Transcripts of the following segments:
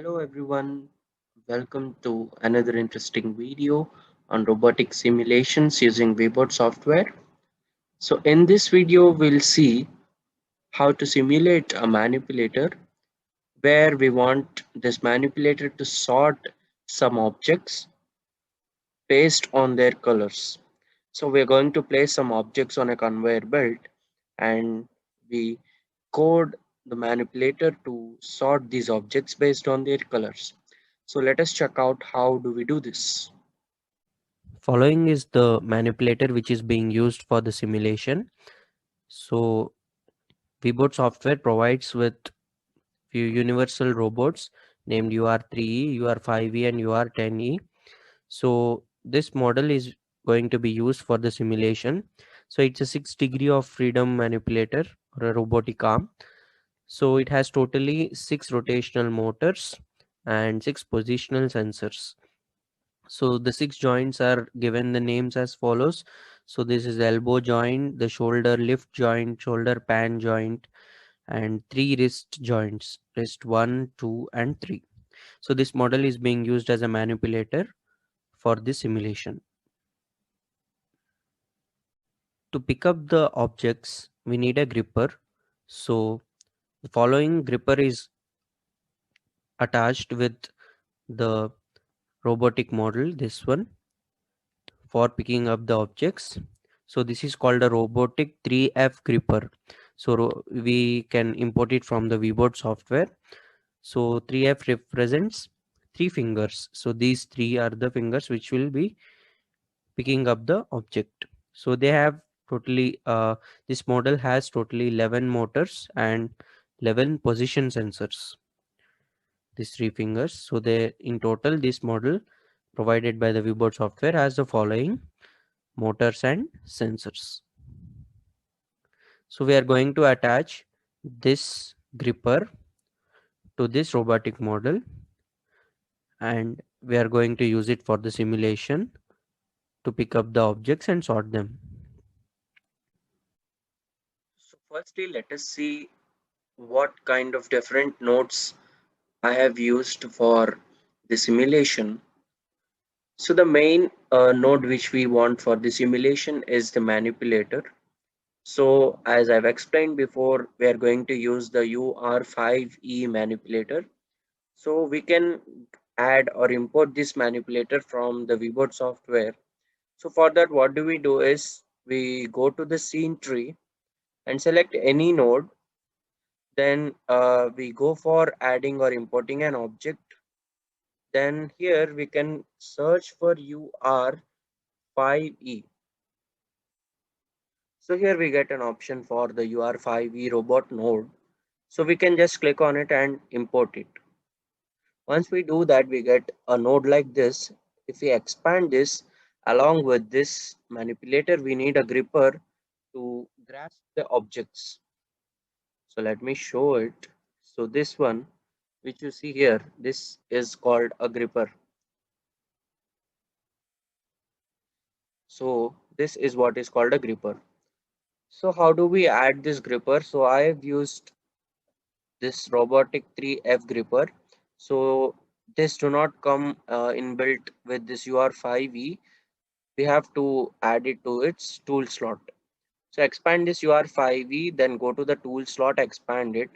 Hello everyone, welcome to another interesting video on robotic simulations using Vbot software. So in this video we'll see how to simulate a manipulator where we want this manipulator to sort some objects based on their colors. So we're going to place some objects on a conveyor belt and we code the manipulator to sort these objects based on their colors. So let us check out how do we do this. Following is the manipulator which is being used for the simulation. So VBOT software provides with few universal robots named UR3E, UR5E and UR10E. So this model is going to be used for the simulation. So it's a 6 degree of freedom manipulator or a robotic arm. So it has totally 6 rotational motors and 6 positional sensors. So the 6 joints are given the names as follows. So this is elbow joint, the shoulder lift joint, shoulder pan joint, and 3 wrist joints, wrist 1, 2, and 3. So this model is being used as a manipulator for this simulation. To pick up the objects, we need a gripper. So the following gripper is attached with the robotic model, this one, for picking up the objects. So this is called a robotic 3F gripper. So we can import it from the VBoard software. So 3F represents 3 fingers. So these 3 are the fingers which will be picking up the object. So they have totally this model has totally 11 motors and 11 position sensors. These 3 fingers. So they in total this model provided by the VBoard software has the following motors and sensors. So we are going to attach this gripper to this robotic model and we are going to use it for the simulation to pick up the objects and sort them. So firstly, let us see what kind of different nodes I have used for the simulation. So the main node which we want for the simulation is the manipulator. So as I've explained before, we are going to use the UR5E manipulator. So we can add or import this manipulator from the VBoard software. So for that, what do we do is we go to the scene tree and select any node. Then we go for adding or importing an object. Then here we can search for UR5E. So here we get an option for the UR5E robot node. So we can just click on it and import it. Once we do that, we get a node like this. If we expand this along with this manipulator, we need a gripper to grasp the objects. So let me show it. So this one, which you see here, this is called a gripper. So this is what is called a gripper. So how do we add this gripper? So I have used this robotic 3F gripper. So this do not come inbuilt with this UR5E. We have to add it to its tool slot. So expand this UR5E, then go to the tool slot, expand it,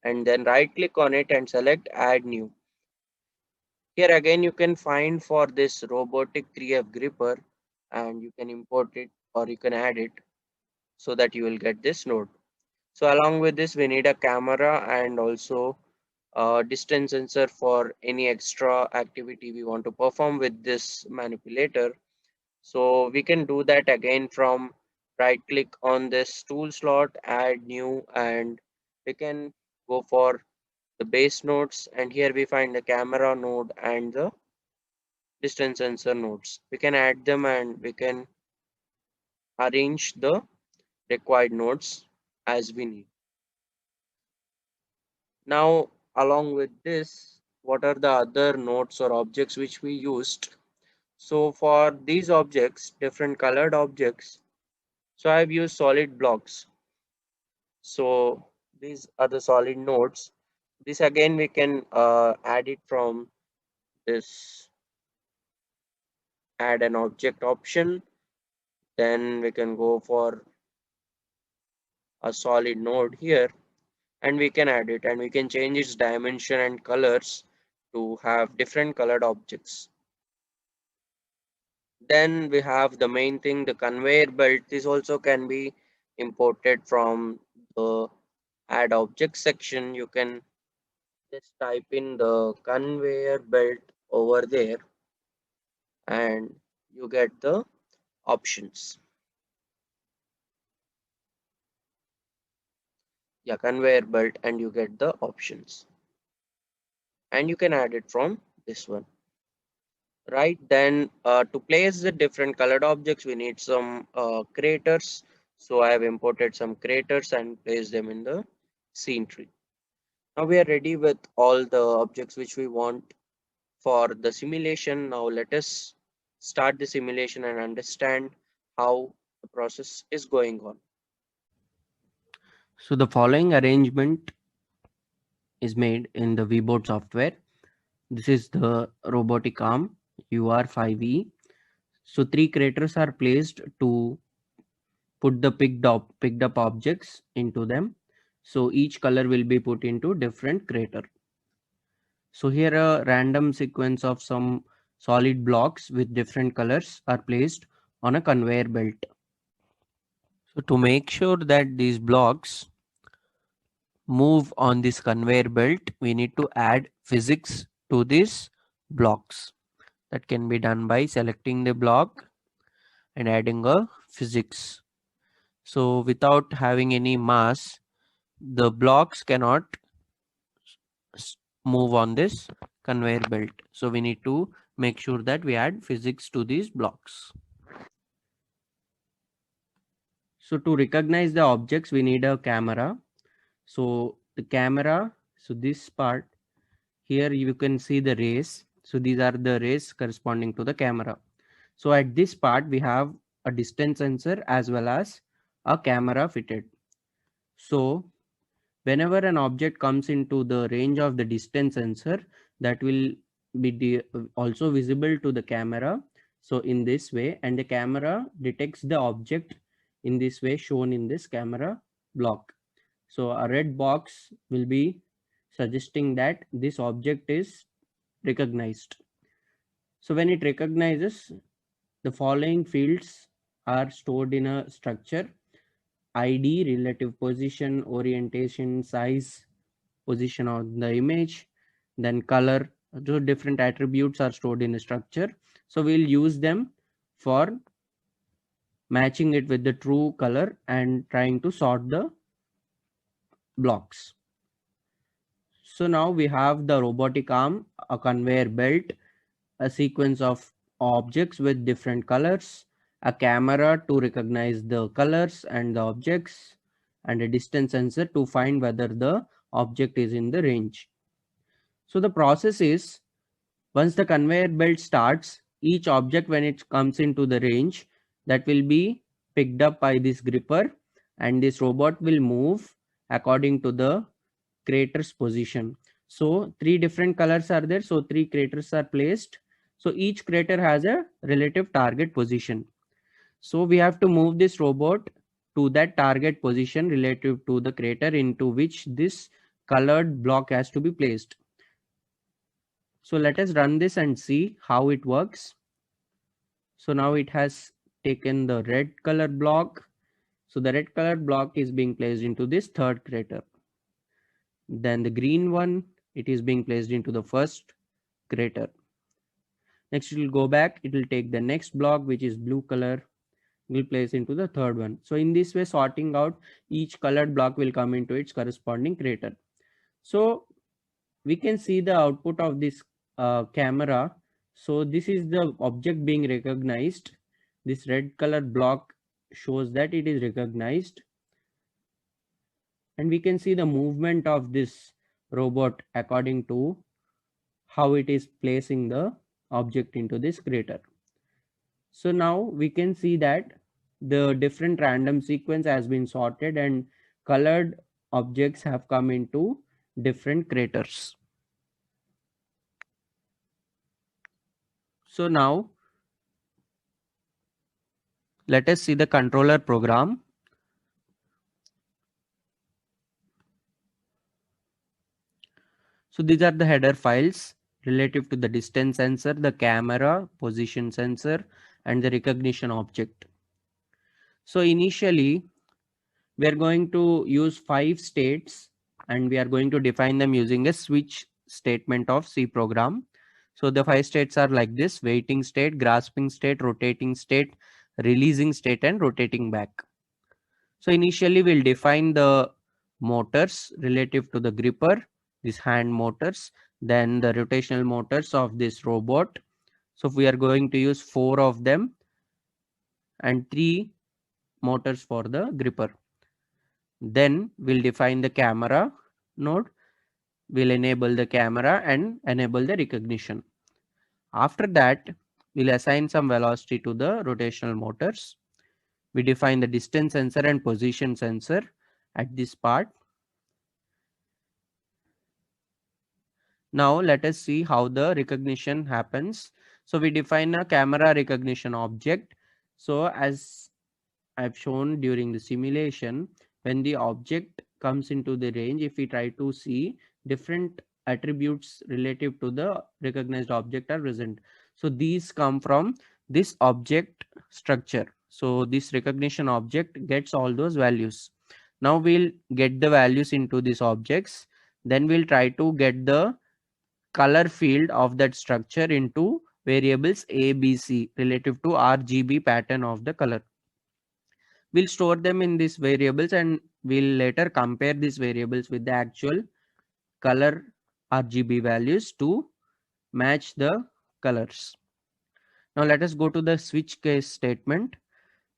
and then right click on it and select add new. Here again you can find for this robotic 3F gripper and you can import it or you can add it so that you will get this node. So along with this we need a camera and also distance sensor for any extra activity we want to perform with this manipulator. So we can do that again from right click on this tool slot, add new, and we can go for the base nodes, and here we find the camera node and the distance sensor nodes. We can add them and we can arrange the required nodes as we need. Now along with this, what are the other nodes or objects which we used? So for these objects, different colored objects, so I've used solid blocks. So these are the solid nodes This again we can add it from this add an object option. Then we can go for a solid node here and we can add it and we can change its dimension and colors to have different colored objects. Then we have the main thing, the conveyor belt. This also can be imported from the add object section. You can just type in the conveyor belt over there and you get the options. Yeah, conveyor belt and you get the options. And you can add it from this one. Right, then to place the different colored objects, we need some creators. So I have imported some creators and placed them in the scene tree. Now we are ready with all the objects which we want for the simulation. Now let us start the simulation and understand how the process is going on. So the following arrangement is made in the VBoard software. This is the robotic arm UR5E. So three creators are placed to put the picked up objects into them. So each color will be put into different crater. So here a random sequence of some solid blocks with different colors are placed on a conveyor belt. So to make sure that these blocks move on this conveyor belt, we need to add physics to these blocks. That can be done by selecting the block and adding a physics. So without having any mass, the blocks cannot move on this conveyor belt. So we need to make sure that we add physics to these blocks. So to recognize the objects, we need a camera. So the camera, so this part here you can see the rays. So these are the rays corresponding to the camera. So at this part we have a distance sensor as well as a camera fitted. So whenever an object comes into the range of the distance sensor, that will be also visible to the camera. So in this way, and the camera detects the object in this way shown in this camera block. So a red box will be suggesting that this object is recognized. So when it recognizes, the following fields are stored in a structure: ID, relative position, orientation, size, position on the image, then color. So different attributes are stored in a structure. So we'll use them for matching it with the true color and trying to sort the blocks. So now we have the robotic arm, a conveyor belt, a sequence of objects with different colors, a camera to recognize the colors and the objects, and a distance sensor to find whether the object is in the range. So the process is, once the conveyor belt starts, each object when it comes into the range, that will be picked up by this gripper and this robot will move according to the crater's position. So three different colors are there. So three craters are placed. So each crater has a relative target position. So we have to move this robot to that target position relative to the crater into which this colored block has to be placed. So let us run this and see how it works. So now it has taken the red color block. So the red color block is being placed into this third crater. Then the green one, it is being placed into the first crater. Next it will go back, it will take the next block which is blue color, will place into the third one. So in this way, sorting out, each colored block will come into its corresponding crater. So we can see the output of this camera. So this is the object being recognized. This red colored block shows that it is recognized, and we can see the movement of this robot according to how it is placing the object into this crater. So now we can see that the different random sequence has been sorted and colored objects have come into different craters. So now let us see the controller program. So these are the header files relative to the distance sensor, the camera, position sensor, and the recognition object. So initially, we are going to use 5 states and we are going to define them using a switch statement of C program. So the 5 states are like this: waiting state, grasping state, rotating state, releasing state, and rotating back. So initially we'll define the motors relative to the gripper, these hand motors, then the rotational motors of this robot. So we are going to use 4 of them and 3 motors for the gripper. Then we'll define the camera node. We'll enable the camera and enable the recognition. After that, we'll assign some velocity to the rotational motors. We define the distance sensor and position sensor at this part. Now let us see how the recognition happens. So we define a camera recognition object. So as I've shown during the simulation, when the object comes into the range, if we try to see, different attributes relative to the recognized object are present. So these come from this object structure. So this recognition object gets all those values. Now we'll get the values into these objects. Then we'll try to get the color field of that structure into variables A, B, C relative to RGB pattern of the color. We'll store them in these variables and we'll later compare these variables with the actual color RGB values to match the colors. Now let us go to the switch case statement.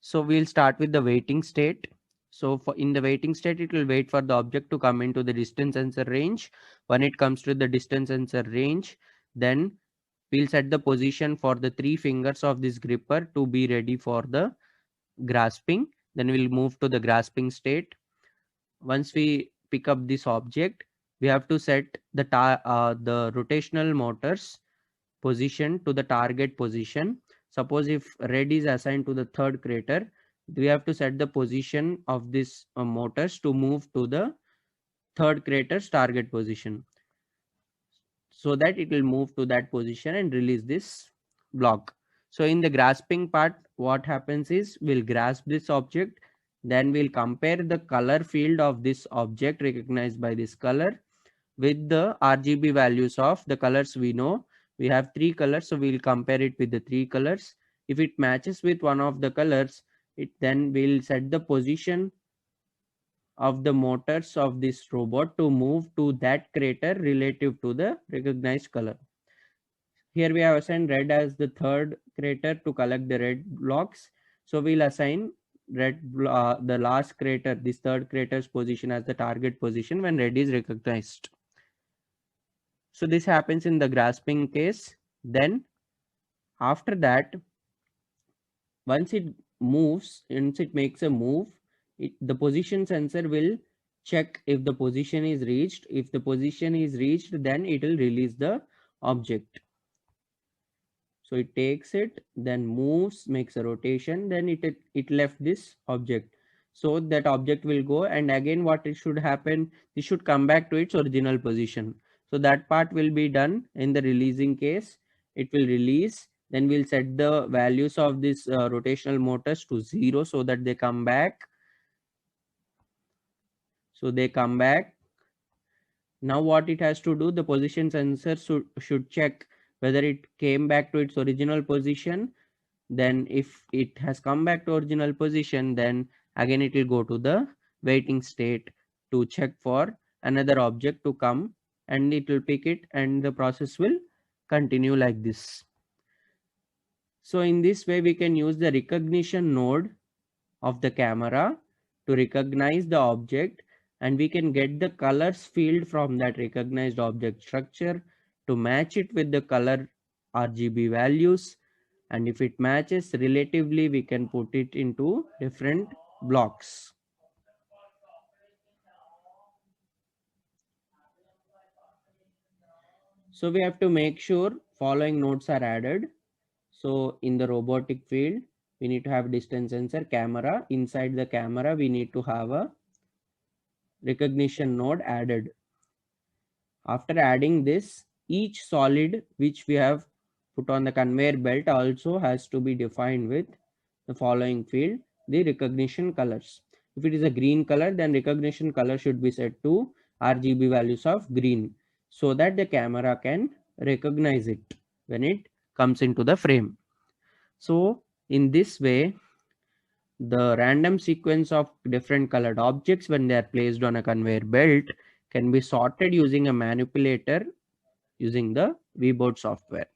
So we'll start with the waiting state. So for in the waiting state, it will wait for the object to come into the distance sensor range. When it comes to the distance sensor range, then we'll set the position for the 3 fingers of this gripper to be ready for the grasping. Then we'll move to the grasping state. Once we pick up this object, we have to set the rotational motors position to the target position. Suppose if red is assigned to the third crater, we have to set the position of this motors to move to the third crater's target position, so that it will move to that position and release this block. So in the grasping part, what happens is we'll grasp this object, then we'll compare the color field of this object recognized by this color with the RGB values of the colors we know. We have 3 colors, so we'll compare it with the 3 colors. If it matches with one of the colors, it then will set the position of the motors of this robot to move to that crater relative to the recognized color. Here we have assigned red as the third crater to collect the red blocks. So we'll assign the last crater, this third crater's position as the target position when red is recognized. So this happens in the grasping case. Then after that, once it makes a move, the position sensor will check if the position is reached. If the position is reached, then it will release the object. So it takes it, then moves, makes a rotation, then it left this object. So that object will go, and again what it should happen, it should come back to its original position. So that part will be done in the releasing case. It will release, then we'll set the values of this rotational motors to 0 so that they come back. So they come back. Now what it has to do, the position sensor should check whether it came back to its original position. Then if it has come back to original position, then again it will go to the waiting state to check for another object to come, and it will pick it, and the process will continue like this. So in this way we can use the recognition node of the camera to recognize the object, and we can get the colors field from that recognized object structure to match it with the color RGB values, and if it matches relatively, we can put it into different blocks. So we have to make sure following nodes are added. So in the robotic field, we need to have distance sensor, camera. Inside the camera, we need to have a recognition node added. After adding this, each solid which we have put on the conveyor belt also has to be defined with the following field, the recognition colors. If it is a green color, then recognition color should be set to RGB values of green so that the camera can recognize it when it comes into the frame. So in this way, the random sequence of different colored objects when they are placed on a conveyor belt can be sorted using a manipulator using the VBoard software.